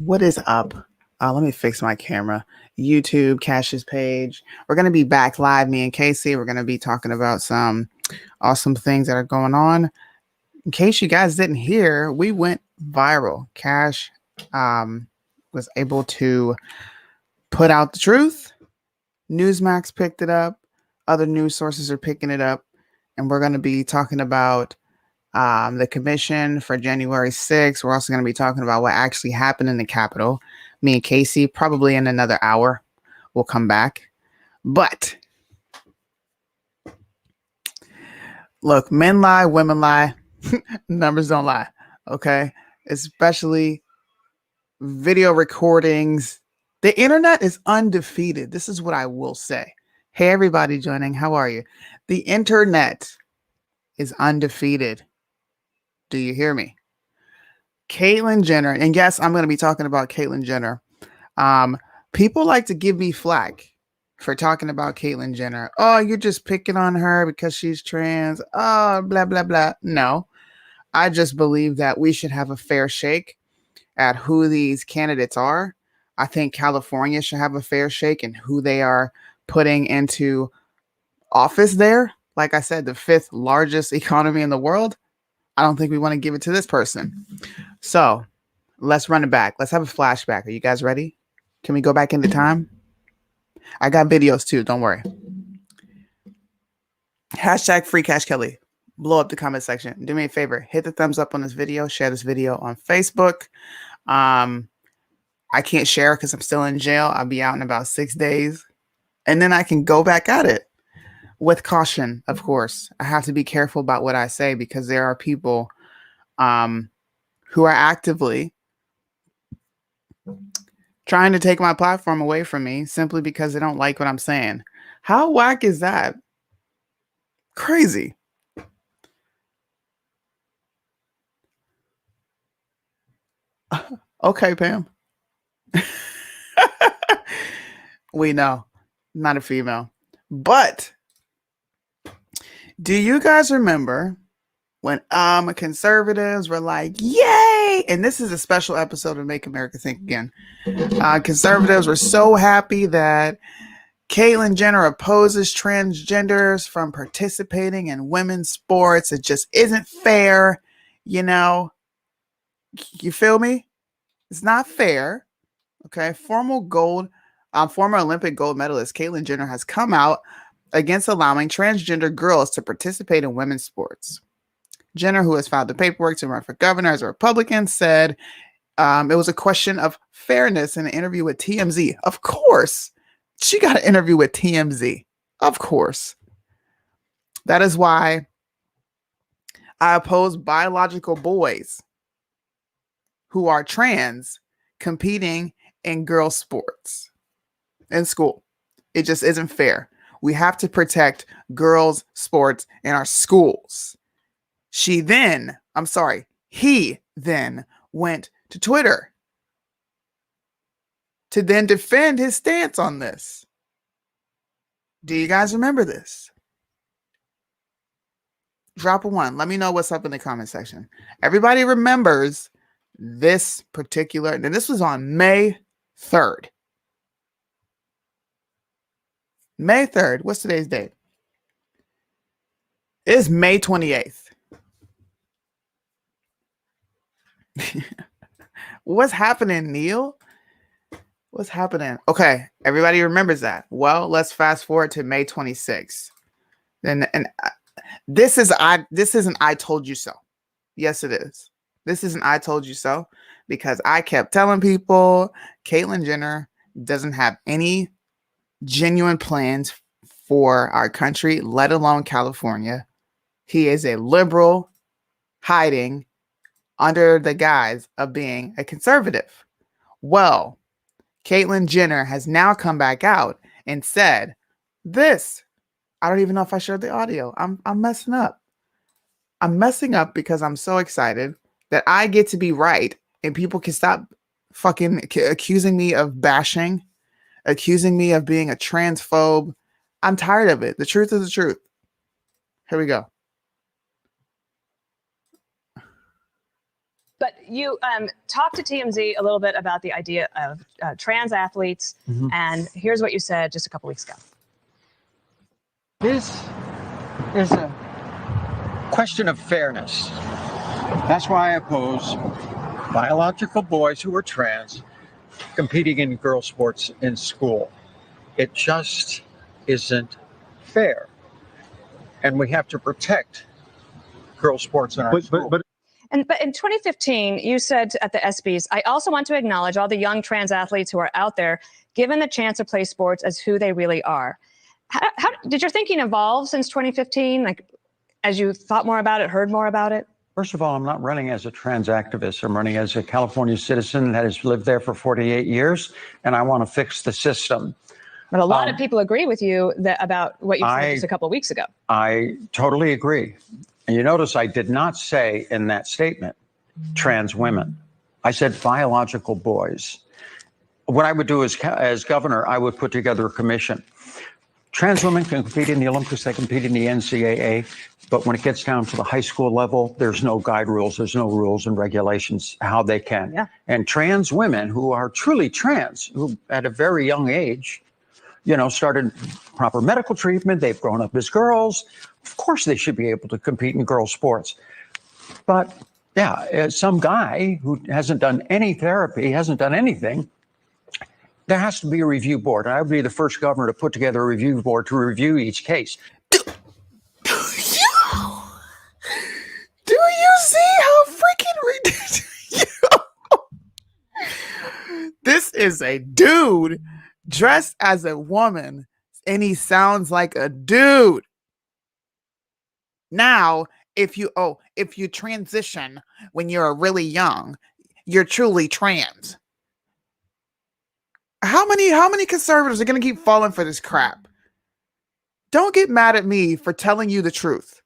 What is up? Let me fix my camera. YouTube, Cash's page. We're going to be back live, me and Casey. We're going to be talking about some awesome things that are going on. In case you guys didn't hear, we went viral. Cash was able to put out the truth. Newsmax picked it up. Other news sources are picking it up. And we're going to be talking about the commission for January 6th. We're also going to be talking about what actually happened in the Capitol. Me and Casey, probably in another hour, will come back. But look, men lie, women lie, numbers don't lie. Okay. Especially video recordings. The internet is undefeated. This is what I will say. Hey, everybody joining. How are you? The internet is undefeated. Do you hear me? Caitlyn Jenner, and yes, I'm going to be talking about Caitlyn Jenner. People like to give me flack for talking about Caitlyn Jenner. Oh, you're just picking on her because she's trans. Oh, blah, blah, blah. No, I just believe that we should have a fair shake at who these candidates are. I think California should have a fair shake in who they are putting into office there. Like I said, the 5th largest economy in the world. I don't think we want to give it to this person. So let's run it back. Let's have a flashback. Are you guys ready? Can we go back into time? I got videos too. Don't worry. Hashtag free Cash Kelly. Blow up the comment section. Do me a favor. Hit the thumbs up on this video. Share this video on Facebook. I can't share because I'm still in jail. I'll be out in about 6 days. And then I can go back at it. With caution, of course. I have to be careful about what I say because there are people who are actively trying to take my platform away from me simply because they don't like what I'm saying. How whack is that? Crazy. Okay, Pam. We know. Not a female. But do you guys remember when conservatives were like, yay! And this is a special episode of Make America Think Again. Conservatives were so happy that Caitlyn Jenner opposes transgenders from participating in women's sports. It just isn't fair. You know, you feel me? It's not fair. Okay. Former Olympic gold medalist Caitlyn Jenner has come out against allowing transgender girls to participate in women's sports. Jenner, who has filed the paperwork to run for governor as a Republican, said it was a question of fairness in an interview with TMZ. Of course, she got an interview with TMZ. Of course. That is why I oppose biological boys who are trans competing in girls' sports in school. It just isn't fair. We have to protect girls' sports in our schools. He then went to Twitter to then defend his stance on this. Do you guys remember this? Drop a 1. Let me know what's up in the comment section. Everybody remembers this particular, and this was on May 3rd. May 3rd. What's today's date? It is May 28th. What's happening, Neil? What's happening? Okay, everybody remembers that. Well, let's fast forward to May 26th. This isn't I told you so. Yes, it is. This isn't I told you so because I kept telling people Caitlyn Jenner doesn't have any genuine plans for our country, let alone California. He is a liberal hiding under the guise of being a conservative. Well, Caitlyn Jenner has now come back out and said this. I don't even know if I shared the audio. I'm messing up. I'm messing up because I'm so excited that I get to be right and people can stop fucking accusing me of bashing, accusing me of being a transphobe. I'm tired of it. The truth is the truth. Here we go. But you talked to TMZ a little bit about the idea of trans athletes, and here's what you said just a couple weeks ago. This is a question of fairness. That's why I oppose biological boys who are trans competing in girl sports in school. It just isn't fair. And we have to protect girl sports in our school. But in 2015, you said at the ESPYs, I also want to acknowledge all the young trans athletes who are out there given the chance to play sports as who they really are. How did your thinking evolve since 2015? Like, as you thought more about it, heard more about it? First of all, I'm not running as a trans activist. I'm running as a California citizen that has lived there for 48 years, and I want to fix the system. But a lot of people agree with you about what you said just a couple of weeks ago. I totally agree. And you notice I did not say in that statement trans women. I said biological boys. What I would do as governor, I would put together a commission. Trans women can compete in the Olympics, they compete in the NCAA, but when it gets down to the high school level, there's no guide rules, there's no rules and regulations how they can. Yeah. And trans women who are truly trans, who at a very young age, started proper medical treatment, they've grown up as girls, of course they should be able to compete in girl sports. But yeah, some guy who hasn't done any therapy, hasn't done anything, there has to be a review board. And I would be the first governor to put together a review board to review each case. Do you see how freaking ridiculous? This is a dude dressed as a woman, and he sounds like a dude. Now, if you transition when you're really young, you're truly trans. How many conservatives are going to keep falling for this crap? Don't get mad at me for telling you the truth.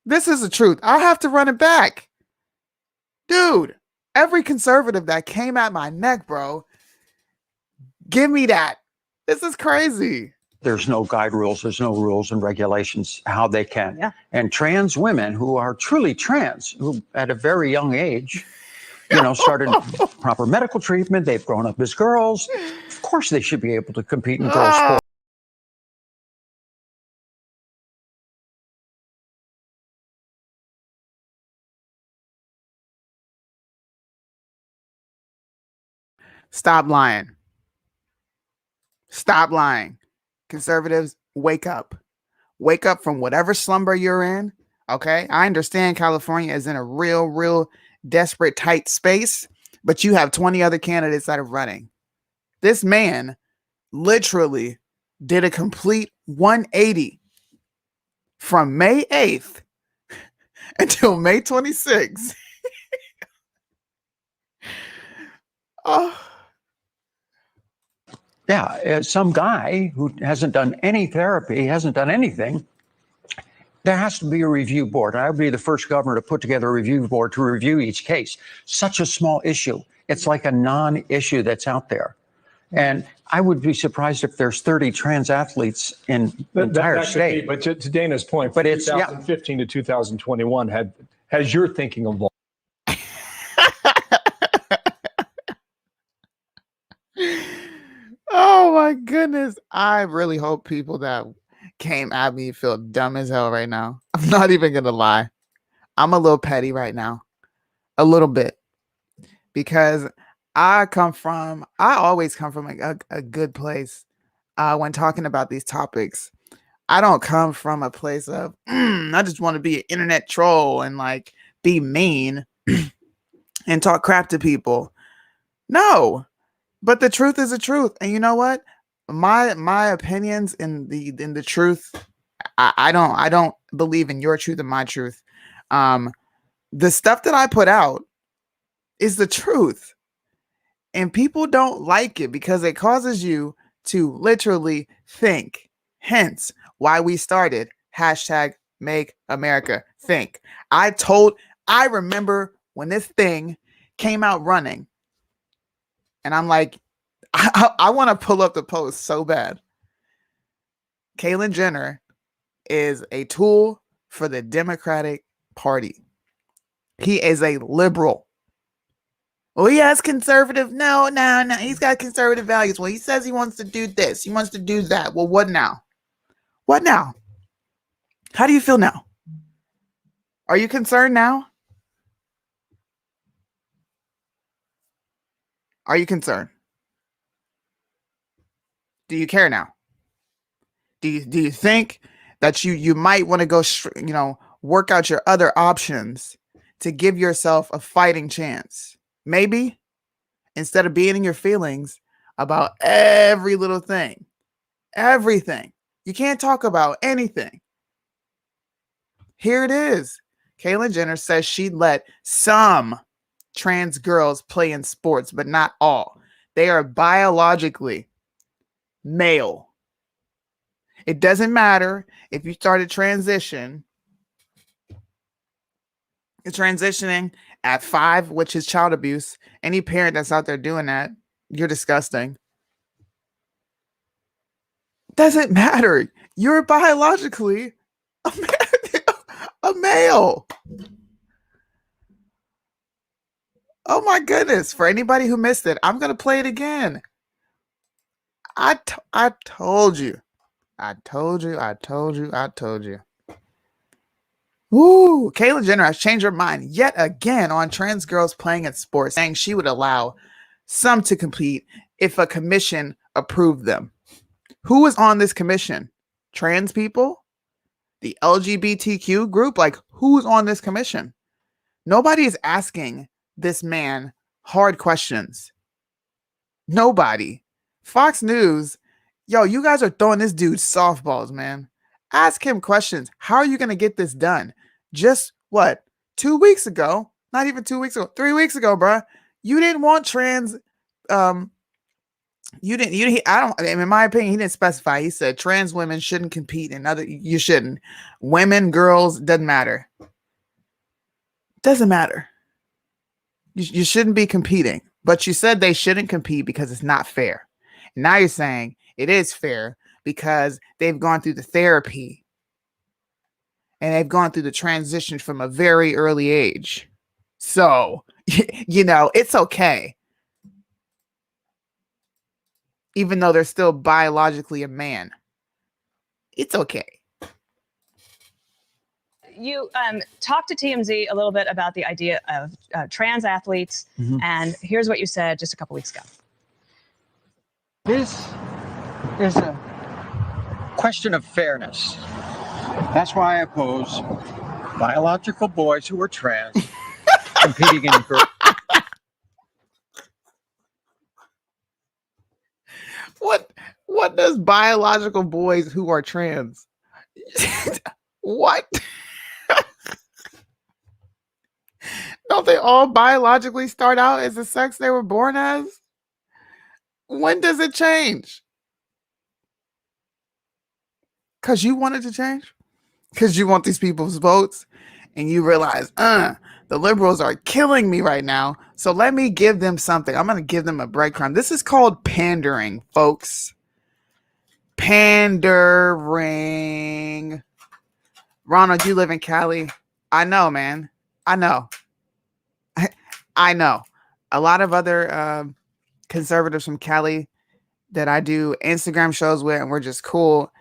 This is the truth. I'll have to run it back. Dude, every conservative that came at my neck, bro, give me that. This is crazy. There's no guide rules, there's no rules and regulations how they can. Yeah. And trans women who are truly trans, who at a very young age, started proper medical treatment, they've grown up as girls, of course they should be able to compete in girl sports. Stop lying. Stop lying. Conservatives, wake up. Wake up from whatever slumber you're in. Okay? I understand California is in a real desperate, tight space, but you have 20 other candidates that are running. This man literally did a complete 180 from May 8th until May 26th. Oh. Yeah, some guy who hasn't done any therapy, hasn't done anything, there has to be a review board. I would be the first governor to put together a review board to review each case. Such a small issue. It's like a non-issue that's out there. And I would be surprised if there's 30 trans athletes in the entire state. But to Dana's point, from 2015 to 2021, has your thinking evolved? Oh my goodness. I really hope people that came at me feel dumb as hell right now. I'm not even going to lie. I'm a little petty right now. A little bit. Because I always come from a good place when talking about these topics. I don't come from a place of, I just want to be an internet troll and like be mean and talk crap to people. No. But the truth is the truth. And you know what? My opinions in the truth, I don't believe in your truth and my truth. The stuff that I put out is the truth. And people don't like it because it causes you to literally think. Hence why we started #Make America Think. I remember when this thing came out running. And I'm like, I want to pull up the post so bad. Caitlyn Jenner is a tool for the Democratic Party. He is a liberal. Well, he has conservative. No. He's got conservative values. Well, he says he wants to do this. He wants to do that. Well, what now? What now? How do you feel now? Are you concerned now? Are you concerned? Do you care now? Do you think that you might want to go, work out your other options to give yourself a fighting chance? Maybe instead of being in your feelings about every little thing, everything. You can't talk about anything. Here it is. Caitlyn Jenner says she'd let some trans girls play in sports, but not all. They are biologically male. It doesn't matter if you start a transitioning at 5, which is child abuse. Any parent that's out there doing that, you're disgusting. Doesn't matter. You're biologically a male. Oh my goodness. For anybody who missed it, I'm going to play it again. I told you. I told you. Woo! Caitlyn Jenner has changed her mind yet again on trans girls playing in sports, saying she would allow some to compete if a commission approved them. Who is on this commission? Trans people? The LGBTQ group? Like, who's on this commission? Nobody is asking this man hard questions. Nobody. Fox News, yo, you guys are throwing this dude softballs, man. Ask him questions. How are you going to get this done? Just what? 2 weeks ago? Not even 2 weeks ago. 3 weeks ago, bruh. You didn't want trans. In my opinion, he didn't specify. He said trans women shouldn't compete in you shouldn't. Women, girls, doesn't matter. Doesn't matter. You shouldn't be competing. But you said they shouldn't compete because it's not fair. And now you're saying it is fair because they've gone through the therapy and they've gone through the transition from a very early age. So, it's okay. Even though they're still biologically a man. It's okay. You talked to TMZ a little bit about the idea of trans athletes, and here's what you said just a couple weeks ago. This is a question of fairness. That's why I oppose biological boys who are trans competing in girls. What does biological boys who are trans? What? Don't they all biologically start out as the sex they were born as? When does it change? Because you wanted to change? Because you want these people's votes? And you realize, the liberals are killing me right now. So let me give them something. I'm going to give them a breadcrumb. This is called pandering, folks. Pandering. Ronald, you live in Cali. I know, man. I know. I know. A lot of other conservatives from Cali that I do Instagram shows with, and we're just cool.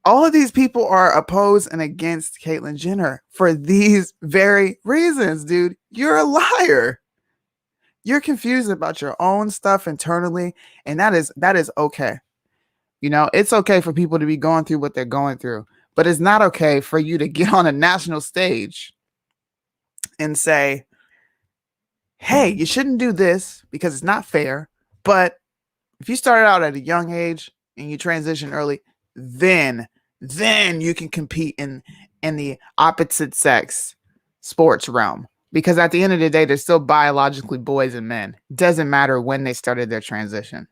All of these people are opposed and against Caitlyn Jenner for these very reasons, dude. You're a liar. You're confused about your own stuff internally, and that is okay. It's okay for people to be going through what they're going through, but it's not okay for you to get on a national stage and say, hey, you shouldn't do this because it's not fair. But if you started out at a young age and you transition early, then you can compete in the opposite sex sports realm. Because at the end of the day, they're still biologically boys and men. Doesn't matter when they started their transition.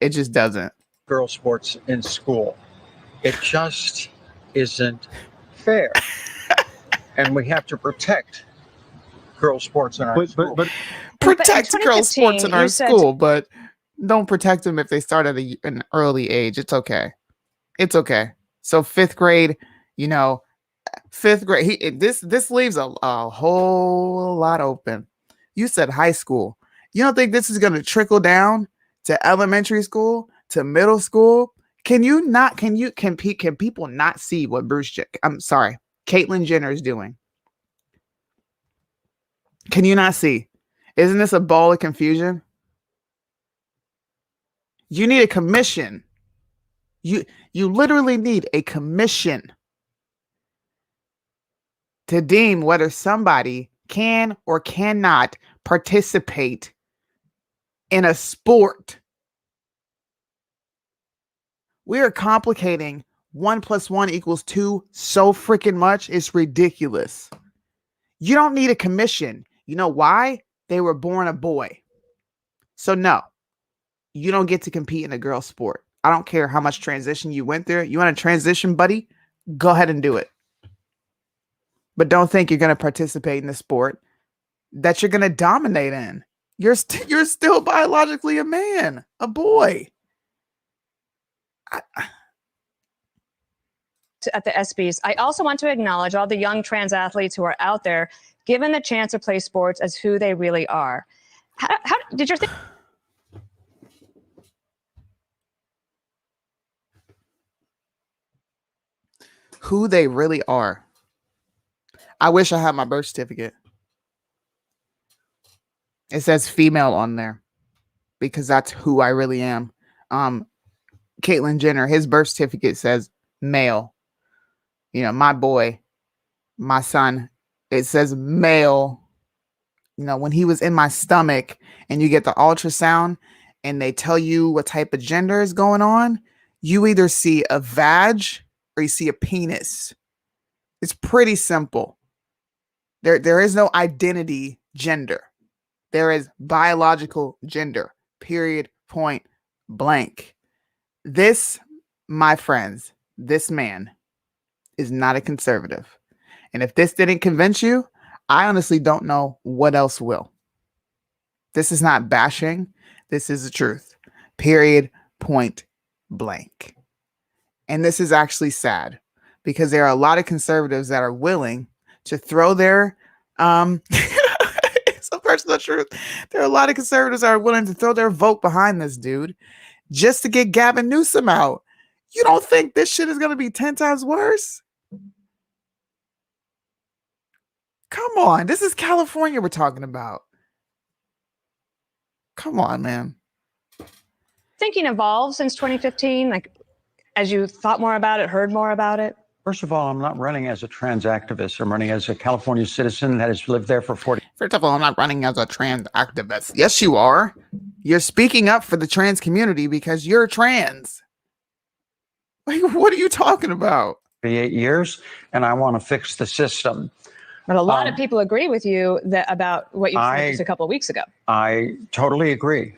It just doesn't. Girl sports in school. It just isn't fair. And we have to protect girl sports in our school. But Protect But in girl sports in 2015, our you said- school, but don't protect them if they start at an early age. It's okay. It's okay. So 5th grade, Fifth grade. This leaves a whole lot open. You said high school. You don't think this is going to trickle down to elementary school, to middle school? Can people not see what Caitlyn Jenner is doing? Can you not see? Isn't this a ball of confusion? You need a commission. You literally need a commission to deem whether somebody can or cannot participate in a sport. We are complicating 1 + 1 = 2 so freaking much. It's ridiculous. You don't need a commission. You know why? They were born a boy. So no, you don't get to compete in a girl sport. I don't care how much transition you went through. You want to transition, buddy? Go ahead and do it. But don't think you're going to participate in the sport that you're going to dominate in. You're still biologically a man, a boy. At the ESPYs, I also want to acknowledge all the young trans athletes who are out there given the chance to play sports as who they really are. How did you think? Who they really are. I wish I had my birth certificate. It says female on there because that's who I really am. Caitlyn Jenner, his birth certificate says male. You know, my boy, my son, it says male. You know, when he was in my stomach and you get the ultrasound and they tell you what type of gender is going on, you either see a vag or you see a penis. It's pretty simple. There is no identity gender. There is biological gender, period, point blank. This, my friends, this man is not a conservative. And if this didn't convince you, I honestly don't know what else will. This is not bashing. This is the truth, period, point blank. And this is actually sad because there are a lot of conservatives that are willing to throw their it's a personal truth. There are a lot of conservatives that are willing to throw their vote behind this dude just to get Gavin Newsom out. You don't think this shit is going to be 10 times worse? Come on. This is California we're talking about. Come on, man. Thinking evolved since 2015, like as you thought more about it, heard more about it? First of all, I'm not running as a trans activist. I'm running as a California citizen that has lived there for 40. First of all, I'm not running as a trans activist. Yes, you are. You're speaking up for the trans community because you're trans. Like, what are you talking about? 8 years, and I want to fix the system. But a lot of people agree with you about what you said just a couple of weeks ago. I totally agree.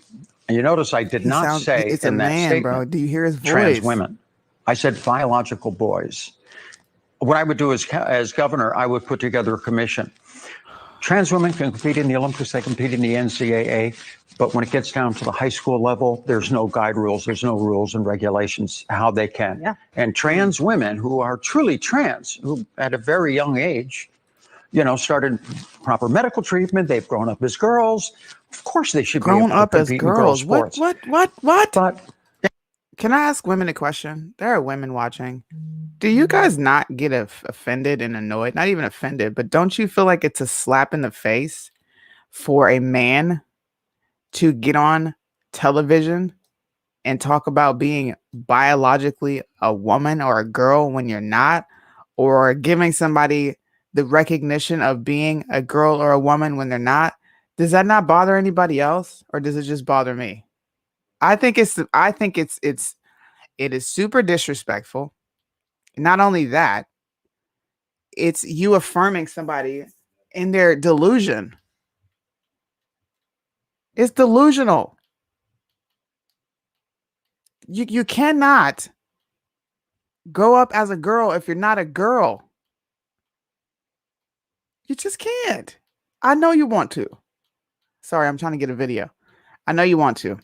And you notice I did not say it's in a that man, statement, bro. Do you hear his voice? trans women. I said biological boys. What I would do as governor, I would put together a commission. Trans women can compete in the Olympics, they compete in the NCAA, but when it gets down to the high school level, there's no guide rules, there's no rules and regulations how they can. Yeah. And trans women who are truly trans, who at a very young age, you know, started proper medical treatment, they've grown up as girls, of course they should be able to compete in girls' sports. What? But can I ask women a question? There are women watching. Do you guys not get offended and annoyed? Not even offended, but don't you feel like it's a slap in the face for a man to get on television and talk about being biologically a woman or a girl when you're not, or giving somebody the recognition of being a girl or a woman when they're not? Does that not bother anybody else, or does it just bother me? it is super disrespectful. Not only that, it's you affirming somebody in their delusion. It's delusional. You cannot grow up as a girl if you're not a girl. You just can't. I know you want to. Sorry, I'm trying to get a video. I know you want to.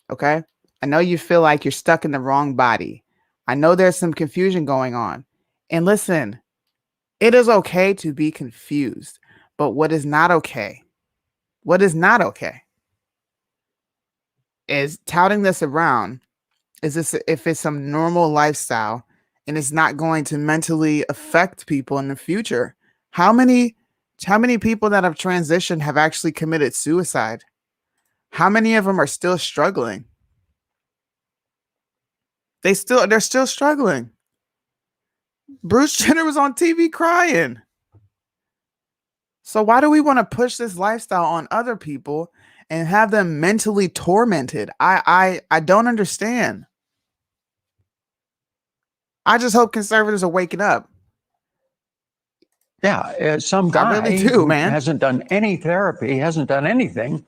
Okay? I know you feel like you're stuck in the wrong body. I know there's some confusion going on. And listen, It is okay to be confused, but what is not okay? What is not okay is touting this around. Is this if it's some normal lifestyle and it's not going to mentally affect people in the future? How many people that have transitioned have actually committed suicide? How many of them are still struggling? They're still struggling. Bruce Jenner was on TV crying. So why do we want to push this lifestyle on other people and have them mentally tormented? I don't understand. I just hope conservatives are waking up. Yeah, some I guy really do, who man. hasn't done any therapy, hasn't done anything.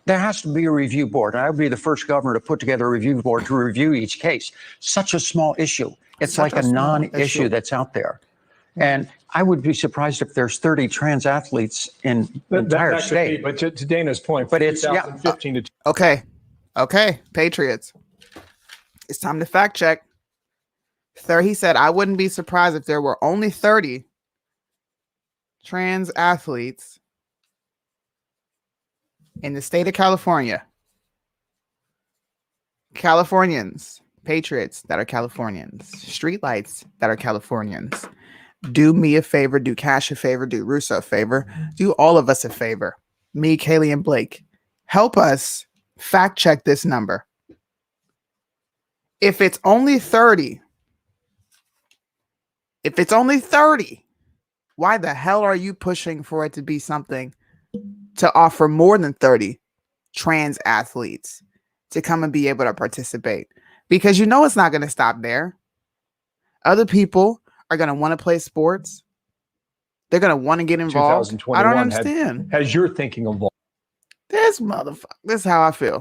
There has to be a review board. I would be the first governor to put together a review board to review each case. Such a small issue. It's Such like a a small non-issue issue. that's out there. And I would be surprised if there's 30 trans athletes in the entire That could be, state. but to Dana's point, But it's, yeah, 2015 to Okay, Patriots. It's time to fact check. He said, I wouldn't be surprised if there were only 30 trans athletes in the state of California. Californians, patriots that are Californians, streetlights that are Californians. Do me a favor, do Cash a favor, do Russo a favor, do all of us a favor. Me, Kaylee, and Blake. Help us fact check this number. If it's only 30, why the hell are you pushing for it to be something to offer more than 30 trans athletes to come and be able to participate? Because you know it's not going to stop there. Other people are going to want to play sports. They're going to want to get involved. I don't understand. Has your thinking evolved? This motherfucker. This is how I feel.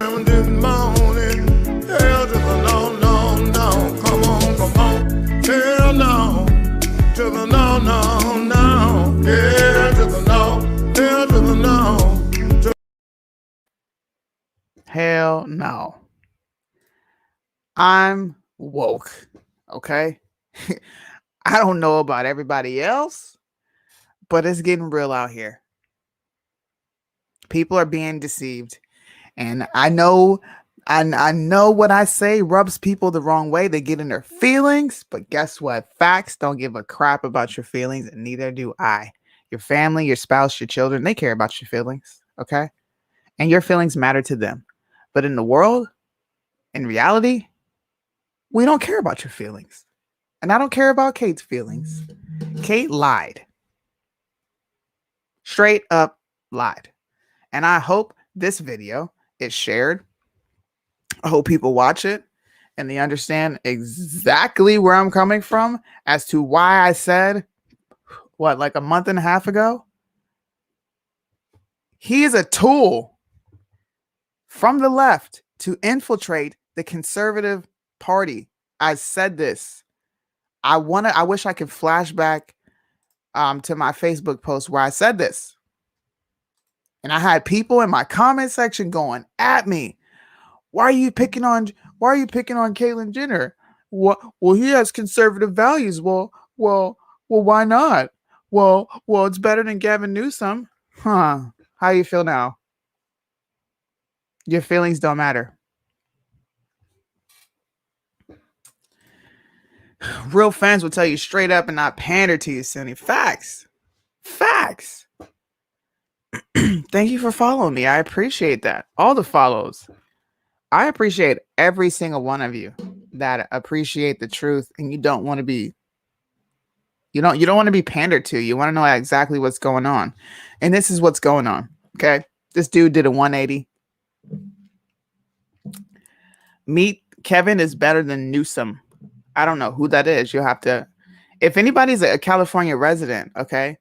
Hell no. I'm woke. Okay. I don't know about everybody else, but it's getting real out here. People are being deceived. And I know what I say rubs people the wrong way. They get in their feelings, but guess what? Facts don't give a crap about your feelings, and neither do I. Your family, your spouse, your children, they care about your feelings, okay? And your feelings matter to them. But in the world, in reality, we don't care about your feelings. And I don't care about Kate's feelings. Kate lied. Straight up lied. And I hope this video is shared. I hope people watch it and they understand exactly where I'm coming from as to why I said, like a month and a half ago? He is a tool from the left to infiltrate the conservative party. I said this. I wish I could flash back to my Facebook post where I said this. And I had people in my comment section going at me. Why are you picking on Caitlyn Jenner? Well, he has conservative values. Well, why not? Well, it's better than Gavin Newsom. Huh. How you feel now? Your feelings don't matter. Real fans will tell you straight up and not pander to you, Sonny. Facts. Thank you for following me. I appreciate that. All the follows. I appreciate every single one of you that appreciate the truth, and you don't want to be pandered to. You want to know exactly what's going on. And this is what's going on. Okay. This dude did a 180. Meet Kevin is better than Newsom. I don't know who that is. You'll have to, if anybody's a California resident, okay,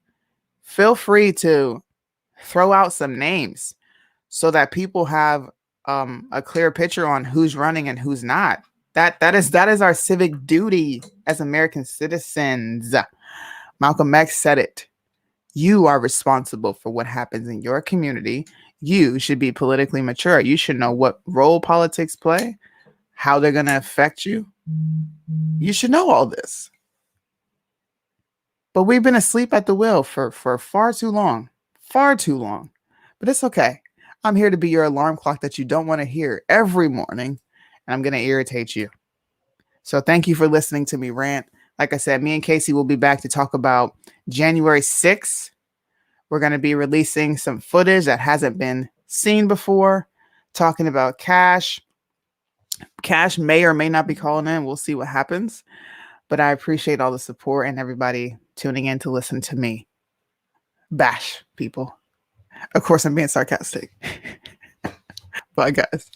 feel free to throw out some names so that people have a clear picture on who's running and who's not. That is our civic duty as American citizens. Malcolm X said it. You are responsible for what happens in your community. You should be politically mature. You should know what role politics play, how they're going to affect you. You should know all this. But we've been asleep at the wheel for far too long. Far too long. But it's okay. I'm here to be your alarm clock that you don't want to hear every morning, and I'm going to irritate you. So thank you for listening to me rant. Like I said, me and Casey will be back to talk about January 6th. We're going to be releasing some footage that hasn't been seen before, talking about Cash. Cash may or may not be calling in. We'll see what happens. But I appreciate all the support and everybody tuning in to listen to me bash people. Of course, I'm being sarcastic. Bye, guys.